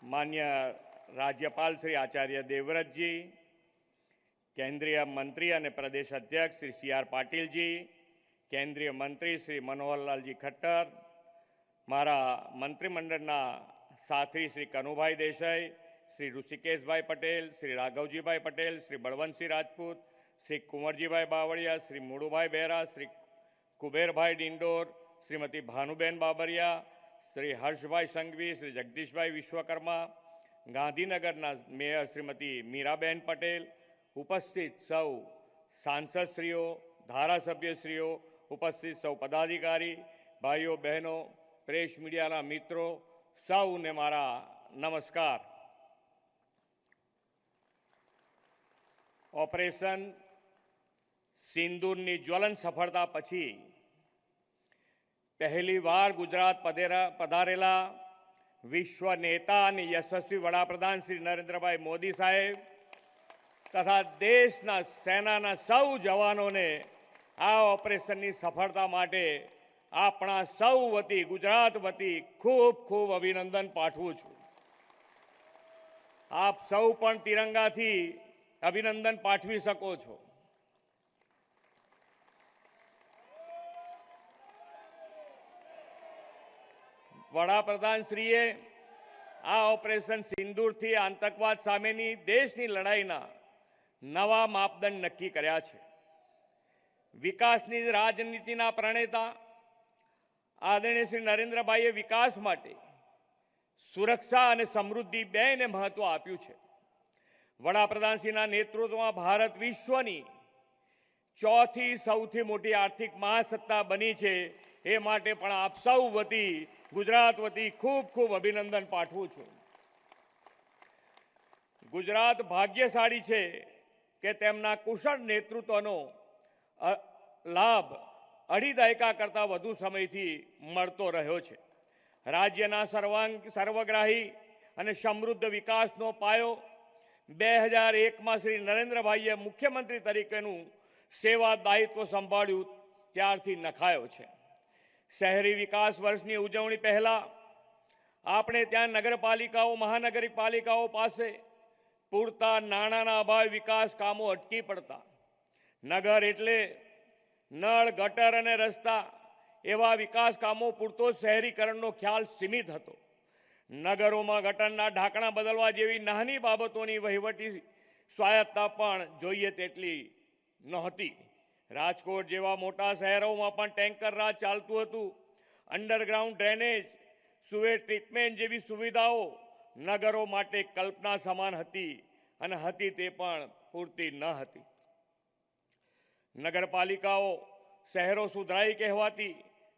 मान्य राज्यपाल श्री आचार्य देवव्रत जी, केंद्रीय मंत्री और प्रदेश अध्यक्ष श्री CR पाटिल जी, केंद्रीय मंत्री श्री मनोहरलाल जी खट्टर, मारा मंत्रिमंडलना साथी श्री कनुभाई देसाई, श्री ऋषिकेश भाई पटेल, श्री राघवजी भाई पटेल, श्री बलवंतसिंह राजपूत, श्री कुंवरजी भाई बावड़िया, श्री मुड़ुभाई बेरा, श्री कुबेर भाई डिंडोर, श्रीमती भानुबेन बाबरिया, श्री हर्षभाई संघवी, श्री जगदीश भाई विश्वकर्मा, गांधीनगरना मेयर श्रीमती मीराबेन पटेल, उपस्थित सौ सांसदश्रीओ, धारासभ्यश्रीओ, उपस्थित सौ पदाधिकारी, भाईओ बहनों, प्रेस मीडियाना मित्रों, सौने मारा नमस्कार। ऑपरेशन सिंदूरनी ज्वलन सफलता पछी पहली बार गुजरात पधारेला विश्व नेता અને યશસ્વી વડાપ્રધાન શ્રી નરેન્દ્રભાઈ મોદી સાહેબ તથા દેશના સેનાના સૌ જવાનોને આ ઓપરેશનની સફળતા માટે આપણા સૌ વતી ગુજરાત વતી ખૂબ ખૂબ અભિનંદન પાઠવું છું। આપ સૌ પણ તિરંગાથી અભિનંદન પાઠવી શકો છો। વડાપ્રધાનશ્રીએ આ ઓપરેશન સિંદૂરથી આતંકવાદ સામેની દેશની લડાઈના નવા માપદંડ નક્કી કર્યા છે। વિકાસની રાજનીતિના પ્રણેતા આદરણીય શ્રી નરેન્દ્રભાઈએ વિકાસ માટે સુરક્ષા અને સમૃદ્ધિ બેયને મહત્વ આપ્યું છે। વડાપ્રધાનશ્રીના નેતૃત્વમાં ભારત વિશ્વની ચોથી સૌથી મોટી આર્થિક મહાસત્તા બની છે। એ માટે પણ આપ સૌ વતી गुजरात वती खूब खूब अभिनंदन पाठवुं छुं। गुजरात भाग्यशाળી છે કે તેમના કુશળ નેતૃત્વનો લાભ અઢી દાયકા કરતાં વધુ સમયથી મળતો રહ્યો છે। રાજ્યના સર્વગ્રાહી અને સમૃદ્ધ વિકાસનો પાયો 2001માં શ્રી નરેન્દ્રભાઈએ મુખ્યમંત્રી તરીકેનું સેવા દાયિત્વ સંભાળ્યું ત્યારથી નખાયો છે। शहरी विकास वर्ष की उजवणी पहला आपणे त्यां नगरपालिकाओं महानगरपालिकाओं पासे पूरता नाणांना अभावे विकास कामों अटकी पड़ता। नगर एटले नळ गटर अने रस्ता एवा विकास कामों पूरतो शहरीकरणनो ख्याल सीमित हतो। नगरोमां गटરના ઢાંકણા बदलवा जेवी नानी बाबतोनी वहीवटी स्वायत्ता पण जोईए तेटली नहोती। राजकोट जेवा मोटा शहरों में टेंकर राज चालतुं हतुं। अंडरग्राउंड ड्रेनेज सुवेज ट्रीटमेंट जेवी सुविधाओं नगरों माटे कल्पना समान हती अने हती ते पण पूरती न हती। नगरपालिकाओं शहरों सुधराई कहेवाती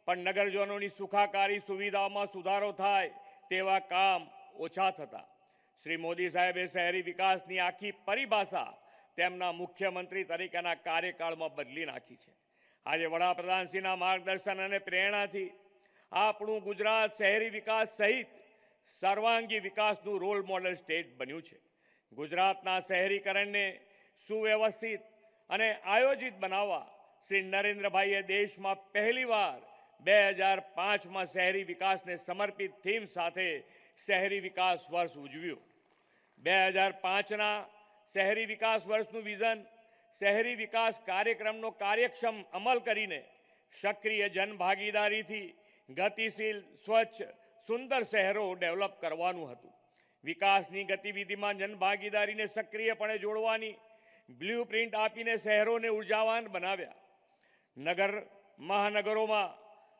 पण नगरजनोनी सुखाकारी सुविधाओं सुधारो थाय तेवा काम ओछा थता। श्री मोदी साहेबे शहरी विकासनी आखी परिभाषा તેમના મુખ્યમંત્રી તરીકેના કાર્યકાળમાં બદલી નાખી છે। આજે વડાપ્રધાનશ્રીના માર્ગદર્શન અને પ્રેરણાથી આપણું ગુજરાત શહેરી વિકાસ સહિત સર્વાંગી વિકાસનું રોલ મોડેલ સ્ટેટ બન્યું છે। ગુજરાતના શહેરીકરણને સુવ્યવસ્થિત અને આયોજિત બનાવવા શ્રી નરેન્દ્રભાઈએ દેશમાં પહેલીવાર 2005માં શહેરી વિકાસને સમર્પિત થીમ સાથે શહેરી વિકાસ વર્ષ ઉજવ્યું। 2005ના शहरी विकास वर्षनु विजन शहरी विकास कार्यक्रमनो कार्यक्षम अमल करीने सक्रिय जनभागीदारी थी गतिशील स्वच्छ सुंदर शहरों डेवलप करवानुं हतुं। विकासनी गतिविधिमां जनभागीदारीने सक्रियपणे जोड़वानी ब्लूप्रिंट आपीने शहरोने ऊर्जावान बनाव्या। नगर महानगरोमां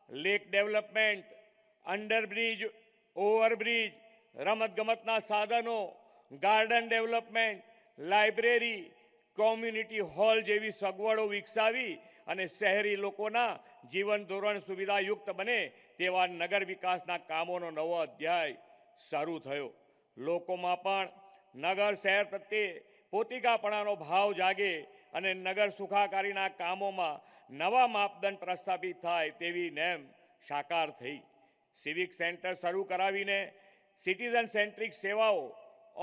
लेक डेवलपमेंट अंडरब्रिज ओवरब्रिज रमतगमतना साधनों garden development library community hall जेवी सगवड़ों विकसावी अने शहरी लोकोना जीवन धोरण सुविधायुक्त बने तेवा नगर विकासना कामोनो नवो अध्याय शरू थयो। लोकोमां पण नगर शहर प्रत्ये पोतिकापणानो भाव जागे अने नगर सुखाकारीना कामोमां नवा मापदंड प्रस्थापित थाय तेवी नेम साकार थई। सिविक सेंटर शरू करावीने सिटीजन सेंट्रिक सेवाओं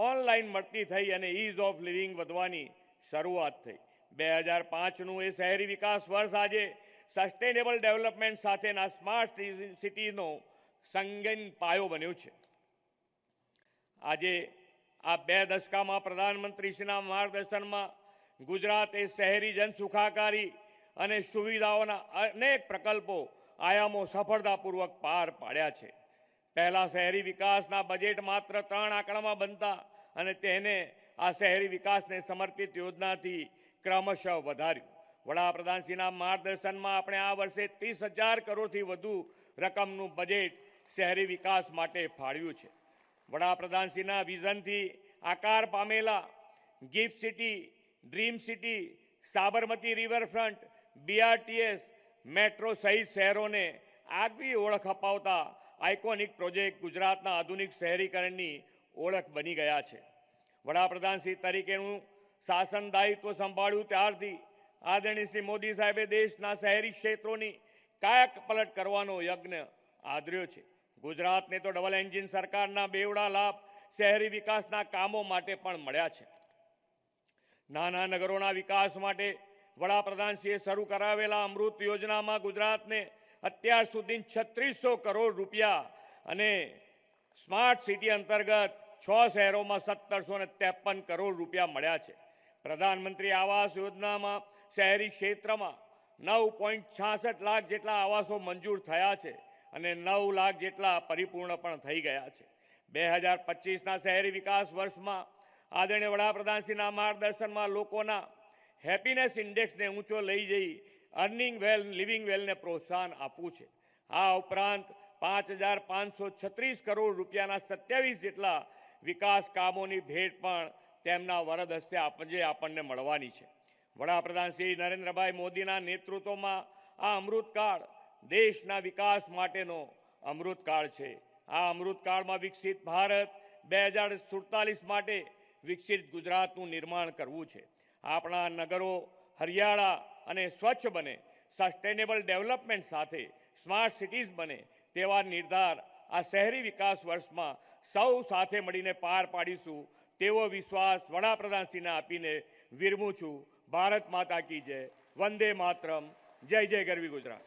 ऑनलाइन मळती थई अने ईज ऑफ लिविंग वधवानी शरूआत थई। 2005નું એ શહેરી વિકાસ વર્ષ આજે સસ્ટેનેબલ ડેવલપમેન્ટ સાથેના સ્માર્ટ સિટીનો સંગીન પાયો બન્યો છે। આજે આ 2 દશકામાં પ્રધાનમંત્રીશ્રીના માર્ગદર્શનમાં ગુજરાતે શહેરી જન સુખાકારી અને સુવિધાઓના અનેક પ્રકલ્પો આયામો સફળતાપૂર્વક પાર પાડ્યા છે. પહેલા શહેરી વિકાસના બજેટ માત્ર 3 આંકડામાં બનતા અને તેને આ શહેરી વિકાસને સમર્પિત યોજનાથી ક્રમશઃ વધાર્યું. વડાપ્રધાનશ્રીના માર્ગદર્શનમાં આપણે આ વર્ષે 30,000 કરોડથી વધુ રકમનું બજેટ શહેરી વિકાસ માટે ફાળવ્યું છે. વડાપ્રધાનશ્રીના વિઝનથી આકાર પામેલા gift city, dream city, Sabarmati riverfront, BRTS, metro સહિત શહેરોને આગવી ઓળખ અપાવતા આઇકોનિક પ્રોજેક્ટ ગુજરાતના આધુનિક શહેરીકરણની ઓળખ બની ગયા છે. વડાપ્રધાનશ્રી તરીકેનું શાસન દાયિત્વ સંભાળ્યું ત્યારથી આદરણીય શ્રી મોદી સાહેબે દેશના શહેરી ક્ષેત્રોની કાયાપલટ કરવાનો યજ્ઞ આદર્યો છે. ગુજરાતને તો ડબલ એન્જિન સરકારના બેવડા લાભ શહેરી વિકાસના કામો માટે પણ મળ્યા છે. નાના નગરોના વિકાસ માટે વડાપ્રધાનશ્રીએ શરૂ કરાવેલા અમૃત યોજનામાં ગુજરાતને અત્યાર સુધી 3600 કરોડ રૂપિયા અને સ્માર્ટ સિટી અંતર્ગત 6 શહેરોમાં 1753 કરોડ રૂપિયા મળ્યા છે. પ્રધાનમંત્રી આવાસ યોજનામાં શહેરી ક્ષેત્રમાં 9.66 લાખ જેટલા આવાસો મંજૂર થયા છે અને 9 લાખ જેટલા પરિપૂર્ણ પણ થઈ ગયા છે. 2025ના શહેરી વિકાસ વર્ષમાં આદરણીય વડાપ્રધાનશ્રીના માર્ગદર્શનમાં લોકોના હેપીનેસ ઇન્ડેક્સને ઊંચો લઈ જઈ અર્નિંગ વેલ, લિવિંગ વેલને પ્રોત્સાહન આપવું છે. આ ઉપરાંત 5,536 કરોડ રૂપિયાના 27 જેટલા વિકાસ કામોની ભેટ પણ તેમના વરદ હસ્તે આપણને મળવાની છે. વડાપ્રધાન શ્રી નરેન્દ્રભાઈ મોદીના નેતૃત્વમાં આ અમૃતકાળ દેશના વિકાસ માટેનો અમૃતકાળ છે. આ અમૃતકાળમાં વિકસિત ભારત 2047 માટે વિકસિત ગુજરાતનું નિર્માણ કરવું છે. આપણા નગરો હરિયાળા અને સ્વચ્છ બને, સસ્ટેનેબલ ડેવલપમેન્ટ સાથે સ્માર્ટ સિટીઝ બને તેવા નિર્ધાર આ શહેરી વિકાસ વર્ષમાં સૌ સાથે મળીને પાર પાડીશું તેવો વિશ્વાસ વડાપ્રધાનશ્રીને આપીને વિરમું છું. ભારત માતા કી જય. વંદે માતરમ. જય જય ગરવી ગુજરાત.